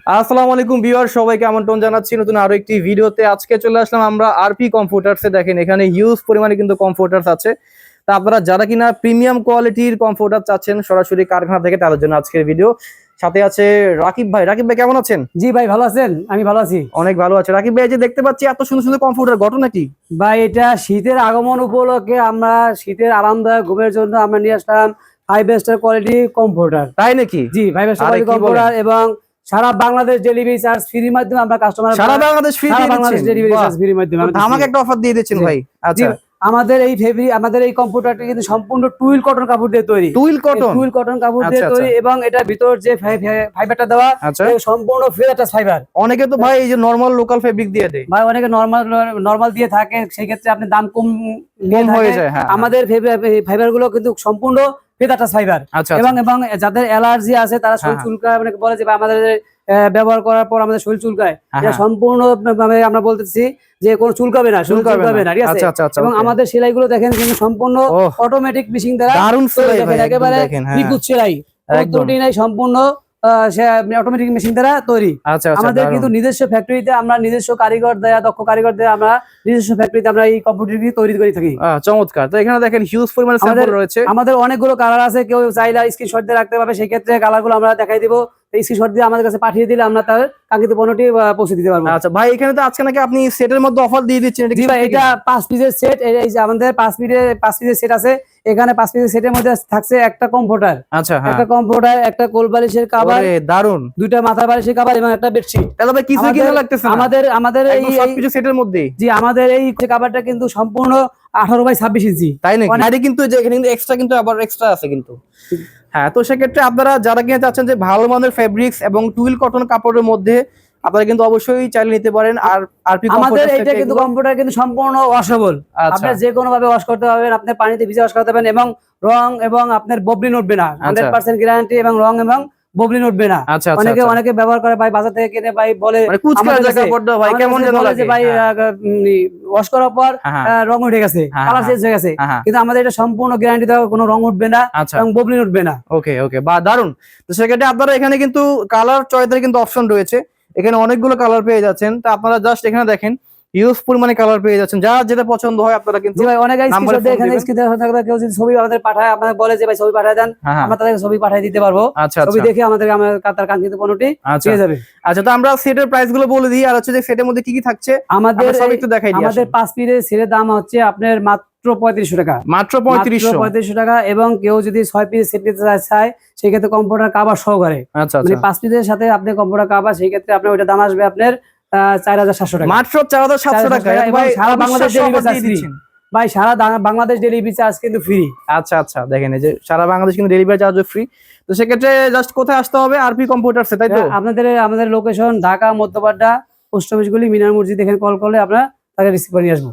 আসসালামু আলাইকুম ভিউয়ার, সবাইকে আমন্ত্রণ জানাচ্ছি নতুন আরো একটি ভিডিওতে। আজকে চলে আসলাম আমরা আরপি কমফোর্টার্সে। দেখেন এখানে হিউজ পরিমাণে কিন্তু কমফোর্টার্স আছে। তা আপনারা যারা কিনা প্রিমিয়াম কোয়ালিটির কমফোর্টার চাচ্ছেন সরাসরি কারখানা থেকে, তাদের জন্য আজকের ভিডিও। সাথে আছে রাকিব ভাই। রাকিব ভাই কেমন আছেন? জি ভাই, ভালো আছেন? আমি ভালো আছি। অনেক ভালো আছে। রাকিব ভাই, যে দেখতে পাচ্ছি এত সুন্দর সুন্দর কমফোর্টার, ঘটনা কি? ভাই এটা শীতের আগমন উপলক্ষে আমরা শীতের আরামদায়ক ঘুমের জন্য আমরা নিয়ে আসলাম 5 স্টার কোয়ালিটি কমফোর্টার। তাই নাকি? জি, 5 স্টার কোয়ালিটি কমফোর্টার এবং সারা বাংলাদেশ ডেলিভারি চার্জ ফ্রির মাধ্যমে আমরা কাস্টমার সারা বাংলাদেশ ফ্রি দিয়ে দিচ্ছেন? ডেলিভারি চার্জ ফ্রির মাধ্যমে আমাকে একটা অফার দিয়ে দিচ্ছেন ভাই। আচ্ছা, আমাদের এই কম্পিউটারটি কিন্তু সম্পূর্ণ টুইল কটন কাপড় দিয়ে তৈরি। টুইল কটন কাপড় দিয়ে তৈরি এবং এটার ভিতর যে ফাইবারটা দেওয়া সম্পূর্ণ ফেজার ফাইবার। অনেকে তো ভাই এই যে নরমাল লোকাল ফেব্রিক দিয়ে দেয় ভাই, অনেকে নরমাল দিয়ে থাকে, সেই ক্ষেত্রে আপনি দাম কম হয়ে যায়। আমাদের ফাইবার গুলো কিন্তু সম্পূর্ণ ফেজার ফাইবার এবং যাদের অ্যালার্জি আছে তারা শরীর চুলকায়, অনেকে বলে যে আমাদের ব্যবহার করার পর আমাদের শরীর চুলকায়, সম্পূর্ণ আমরা বলতেছি যে কোনো চুলকাবে না, চুলকাবে না, ঠিক আছে? এবং আমাদের সেলাই গুলো দেখেন কিন্তু সম্পূর্ণ অটোমেটিক মেশিন দ্বারা একেবারে নিখুঁত সেলাই, ত্রুটি নাই, সম্পূর্ণ অটোমেটিক মেশিন দ্বারা তৈরি। আমাদের কিন্তু নিজস্ব ফ্যাক্টরিতে আমরা নিজস্ব কারিগর দেয়া, দক্ষ কারিগর দেয়া আমরা নিজস্ব ফ্যাক্টরিতে আমরা এই কম্পিউটারটি তৈরি করে থাকি। চমৎকার। তো এখানে দেখেন হিউজ পরিমাণে স্যাম্পল রয়েছে। আমাদের অনেকগুলো কালার আছে, কেউ চাইলে স্ক্রিনশট দিয়ে রাখতে পারবে, সেই ক্ষেত্রে কালারগুলো আমরা দেখাই দিব। স্ক্রিনশট দিয়ে আমাদের কাছে পাঠিয়ে দিলে আমরা তার কাঙ্ক্ষিত পণ্যটি পৌঁছে দিতে পারবো। আচ্ছা ভাই, এখানে তো আজকে নাকি আপনি সেটের মধ্যে অফার দিয়ে দিচ্ছেন? জি ভাই, এটা 5 পিসের সেট। এই যে আমাদের 5 পিসের সেট আছে। এখানে 5 পিসের সেটের মধ্যে থাকছে একটা কমফোর্টার, একটা কমফোর্টার, একটা কোল বালিশের কভার, দারুন, দুইটা মাথা বালিশের কভার এবং একটা বেডশিট। তাহলে ভাই কিছু কিনা লাগতেছে আমাদের এই সবকিছু সেটের মধ্যে। জি, আমাদের এই কভারটা কিন্তু সম্পূর্ণ 18x26 ইঞ্চি। তাই নাকি? আরে কিন্তু যে এখানে কিন্তু এক্সট্রা কিন্তু আবার এক্সট্রা আছে কিন্তু। হ্যাঁ, তো সেক্ষেত্রে আপনারা যারা কিনা চাচ্ছেন যে ভালো মানের ফেব্রিক্স এবং টুইল কটন কাপড়ের মধ্যে, আপনারা কিন্তু অবশ্যই চাইলে নিতে পারেন। আর আরপি আমাদের এইটা কিন্তু কম্পিউটার কিন্তু সম্পূর্ণ ওয়াশেবল। আপনি যে কোনো ভাবে ওয়াশ করতে পারবেন, আপনি পানিতে ভিজে ওয়াশ করতে পারবেন এবং রং এবং আপনার ববলিন উঠবে না, 100% গ্যারান্টি এবং রং এবং ববলিন উঠবে না। অনেকে ব্যবহার করে ভাই, বাজার থেকে কিনে ভাই বলে ভাই কেমন যেন লাগে ভাই, ওয়াশ করার পর রং উঠে গেছে, কালার চেঞ্জ হয়ে গেছে, কিন্তু আমাদের এটা সম্পূর্ণ গ্যারান্টি দেওয়া, কোনো রং উঠবে না এবং ববলিন উঠবে না। ওকে, বা দারুন। তো সেক্ষেত্রে আপনারা এখানে কিন্তু কালার চয়েসের কিন্তু অপশন রয়েছে। এখানে অনেকগুলো কালার পেয়ে যাচ্ছেন। তো আপনারা জাস্ট এখানে দেখেন হিউজ পরিমাণে কালার পেয়ে যাচ্ছেন, যা যেটা পছন্দ হয় আপনারা কিন্তু। ভাই অনেক স্ক্রিনশট দিয়ে এখানে স্ক্রিনে থাকবে, কেউ যদি ছবি আমাদের পাঠায়, আমাদের বলে যে ভাই ছবি পাঠিয়ে দেন, আমরা তাদেরকে ছবি পাঠিয়ে দিতে পারবো। ছবি দেখে আমাদের তার কাঙ্ক্ষিত পণ্যটি পেয়ে যাবে। আচ্ছা, তো আমরা সেটের প্রাইস গুলো বলে দিই, আর হচ্ছে যে সেটের মধ্যে কি কি থাকছে আমাদের সব একটু দেখাই দিই। আমাদের 5 পিসের সেটের দাম হচ্ছে আপনার মাত্র 3500 টাকা। মাত্র 3500 টাকা। এবং কেউ যদি 6 পিস সেট নিতে চায়, সেই ক্ষেত্রে কম্পিউটার কভার সহকারে, মানে 5 পিসের সাথে আপনি কম্পিউটার কভার, সেই ক্ষেত্রে আপনার ওইটা দাম আসবে আপনার 4700 টাকা। মাত্র 4700 টাকা। ভাই সারা বাংলাদেশ ডেলিভারি চার্জ ফ্রি। ভাই সারা বাংলাদেশ ডেলিভারি চার্জ কিন্তু ফ্রি। আচ্ছা, দেখেন এই যে সারা বাংলাদেশ কিন্তু ডেলিভারি চার্জ ফ্রি। তো সেক্ষেত্রে জাস্ট কোথায় আসতে হবে? আরপি কম্পিউটারসে, তাই তো? আমাদের location Dhaka Madhyapara post office গলি মিনার মসজিদ। এখানে কল করলে আমরা তাকে রিসিভ করে নিয়ে আসবো।